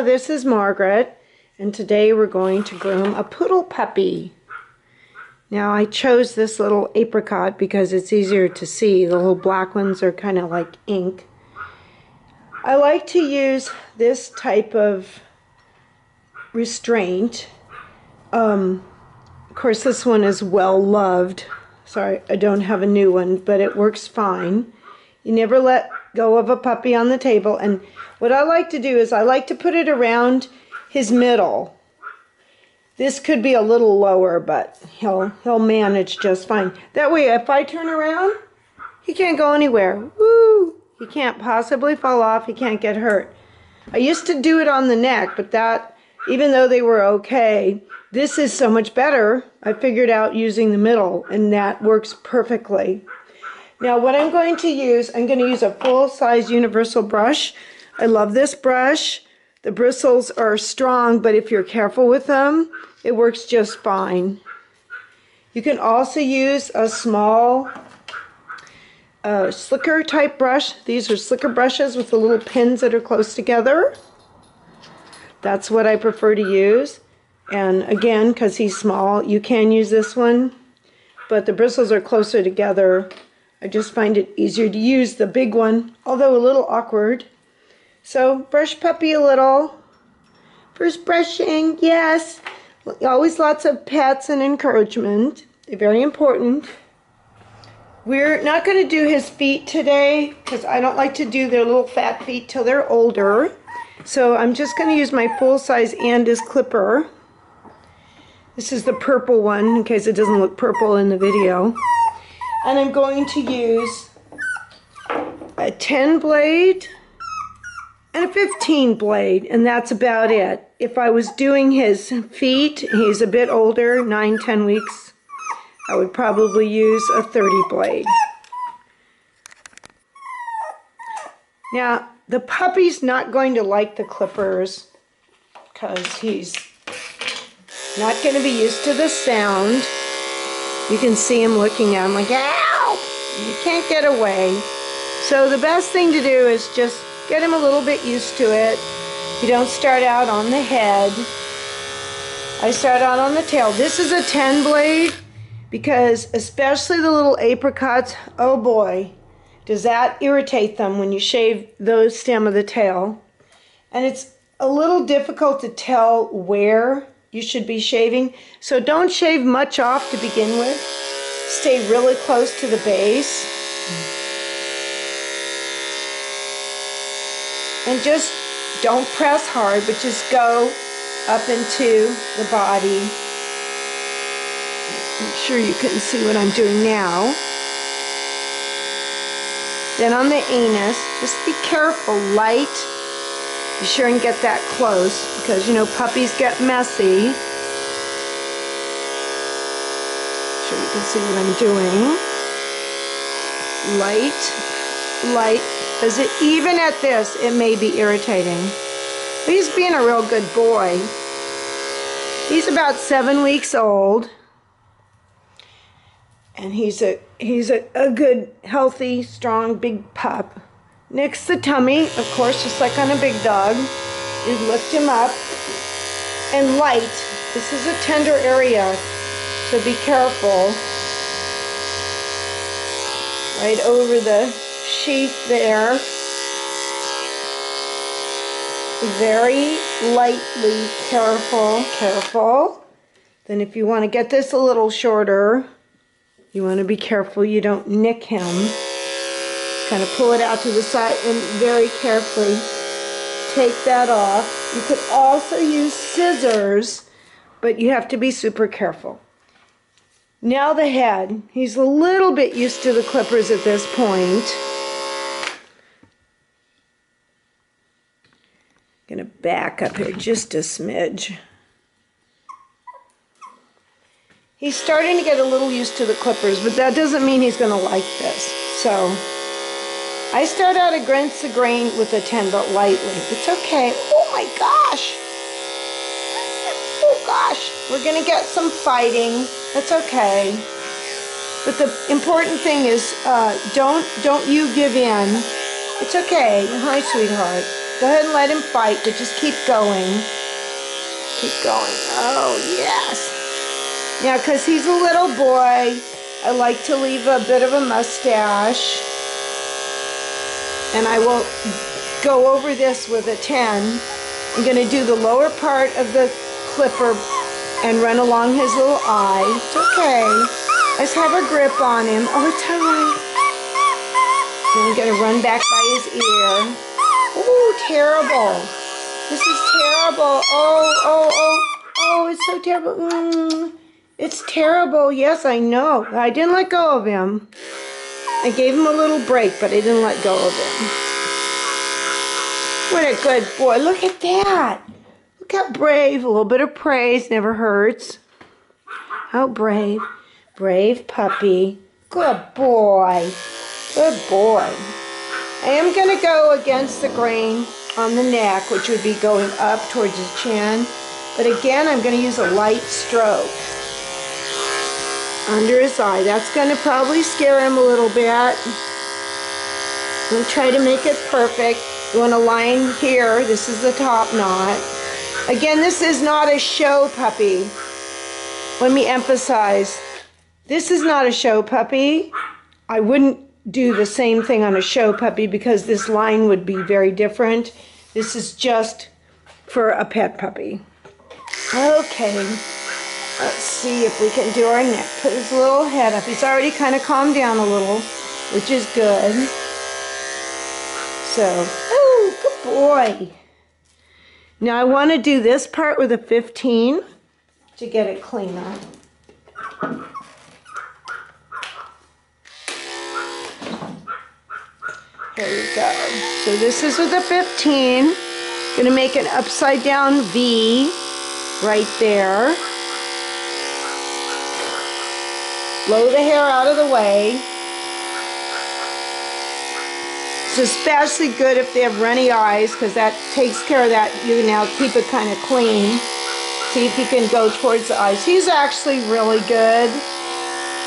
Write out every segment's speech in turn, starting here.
Hello, this is Margaret, and today we're going to groom a poodle puppy. Now I chose this little apricot because it's easier to see. The little black ones are kind of like ink. I like to use this type of restraint. Of course, this one is well loved. Sorry, I don't have a new one, but it works fine. You never let go of a puppy on the table. And what I like to do is I like to put it around his middle. This could be a little lower, but he'll manage just fine. That way, if I turn around, he can't go anywhere. Woo! He can't possibly fall off. He can't get hurt. I used to do it on the neck, but that, even though they were okay, this is so much better. I figured out using the middle, and that works perfectly. Now what I'm going to use a full-size universal brush. I love this brush. The bristles are strong, but if you're careful with them, it works just fine. You can also use a small slicker type brush. These are slicker brushes with the little pins that are close together. That's what I prefer to use. And again, because he's small, you can use this one, but the bristles are closer together. I just find it easier to use the big one, although a little awkward. So brush puppy a little. First brushing, yes. Always lots of pets and encouragement. Very important. We're not going to do his feet today because I don't like to do their little fat feet till they're older. So I'm just going to use my full-size Andis clipper. This is the purple one in case it doesn't look purple in the video. And I'm going to use a 10 blade and a 15 blade, and that's about it. If I was doing his feet, he's a bit older, 9-10 weeks, I would probably use a 30 blade. Now, the puppy's not going to like the clippers because he's not going to be used to the sound. You can see him looking at him like, ow! You can't get away. So the best thing to do is just get him a little bit used to it. You don't start out on the head. I start out on the tail. This is a 10 blade because especially the little apricots, oh boy, does that irritate them when you shave the stem of the tail. And it's a little difficult to tell where you should be shaving. So don't shave much off to begin with. Stay really close to the base. And just don't press hard, but just go up into the body. I'm sure you can see what I'm doing now. Then on the anus, just be careful, light. Be sure and get that close because, you know, puppies get messy. So you can see what I'm doing. Light, light. Because even at this, it may be irritating. But he's being a real good boy. He's about 7 weeks old. And he's a good, healthy, strong, big pup. Next the tummy, of course, just like on a big dog. You lift him up. And light. This is a tender area, so be careful. Right over the sheath there. Very lightly, careful. Then if you want to get this a little shorter, you want to be careful you don't nick him. Just kind of pull it out to the side and very carefully take that off. You could also use scissors, but you have to be super careful. Now the head. He's a little bit used to the clippers at this point. I'm going to back up here just a smidge. He's starting to get a little used to the clippers, but that doesn't mean he's going to like this. So I start out against the grain with a 10, but lightly. It's okay. Oh my gosh. Oh gosh. We're going to get some fighting. That's okay. But the important thing is don't you give in. It's okay. Hi, sweetheart. Go ahead and let him fight, but just keep going. Keep going. Oh, yes. Now, because he's a little boy, I like to leave a bit of a mustache. And I will go over this with a 10. I'm going to do the lower part of the clipper and run along his little eye. It's okay. Let's have a grip on him. Oh, it's all right. Then I'm going to run back by his ear. Oh, terrible. This is terrible. Oh, it's so terrible. It's terrible. Yes, I know. I didn't let go of him. I gave him a little break, but I didn't let go of him. What a good boy. Look at that. Look how brave. A little bit of praise never hurts. How brave. Brave puppy. Good boy. Good boy. I am going to go against the grain on the neck, which would be going up towards his chin. But again, I'm going to use a light stroke under his eye. That's going to probably scare him a little bit. We'll try to make it perfect. You want a line here. This is the top knot. Again, this is not a show puppy. Let me emphasize, this is not a show puppy. I wouldn't do the same thing on a show puppy because this line would be very different. This is just for a pet puppy. Okay, let's see if we can do our neck. Put his little head up. He's already kind of calmed down a little, which is good. So, oh, good boy. Now I want to do this part with a 15 to get it cleaner. Here we go. So this is with a 15. Going to make an upside down V right there. Blow the hair out of the way. It's especially good if they have runny eyes because that takes care of that. You can now keep it kind of clean. See if you can go towards the eyes. He's actually really good.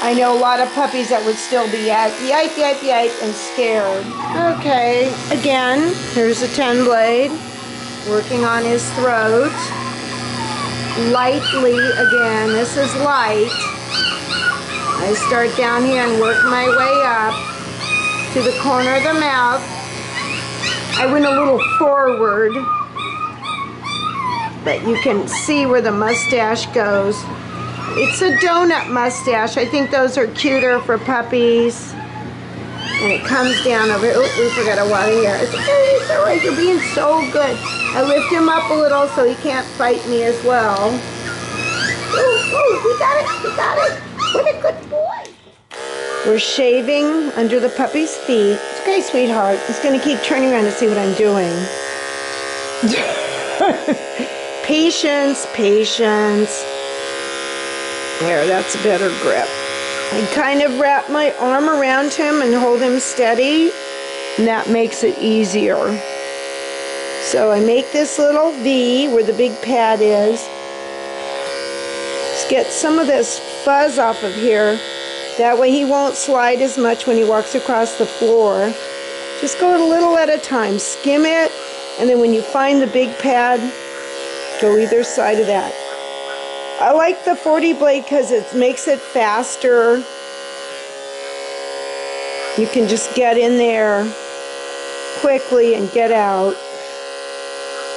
I know a lot of puppies that would still be yipe, and scared. Okay, again, here's a 10 blade. Working on his throat. Lightly, again, this is light. I start down here and work my way up to the corner of the mouth. I went a little forward, but you can see where the mustache goes. It's a donut mustache. I think those are cuter for puppies. And it comes down over. Oh, we forgot a wire here. It's okay, it's all right. You're being so good. I lift him up a little so he can't fight me as well. Oh, we got it, we got it. What a good boy. We're shaving under the puppy's feet. It's okay, sweetheart. He's going to keep turning around to see what I'm doing. Patience, patience. There, that's a better grip. I kind of wrap my arm around him and hold him steady, and that makes it easier. So I make this little V where the big pad is. Just get some of this fuzz off of here. That way he won't slide as much when he walks across the floor. Just go a little at a time. Skim it, and then when you find the big pad, go either side of that. I like the 40 blade because it makes it faster. You can just get in there quickly and get out.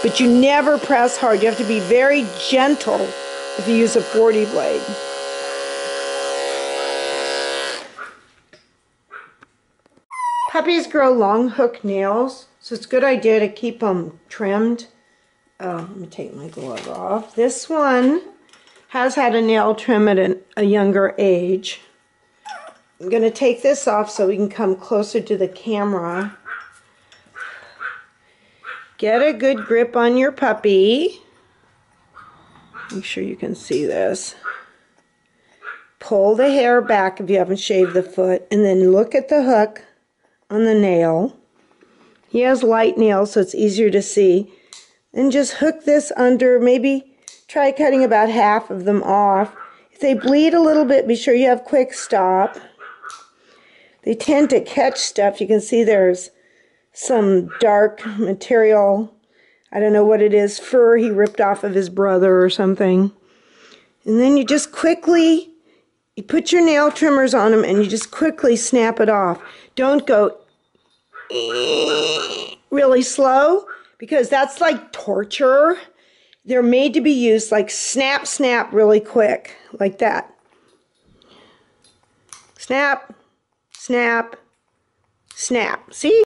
But you never press hard. You have to be very gentle if you use a 40 blade. Puppies grow long hook nails, so it's a good idea to keep them trimmed. Let me take my glove off. This one has had a nail trim at a younger age. I'm going to take this off so we can come closer to the camera. Get a good grip on your puppy. Make sure you can see this. Pull the hair back if you haven't shaved the foot, and then look at the hook on the nail. He has light nails, so it's easier to see. And just hook this under, maybe try cutting about half of them off. If they bleed a little bit, be sure you have quick stop. They tend to catch stuff. You can see there's some dark material. I don't know what it is, fur he ripped off of his brother or something. And then you just quickly, you put your nail trimmers on them and you just quickly snap it off. Don't go really slow, because that's like torture. They're made to be used like snap, snap really quick, like that. Snap, snap, snap. See?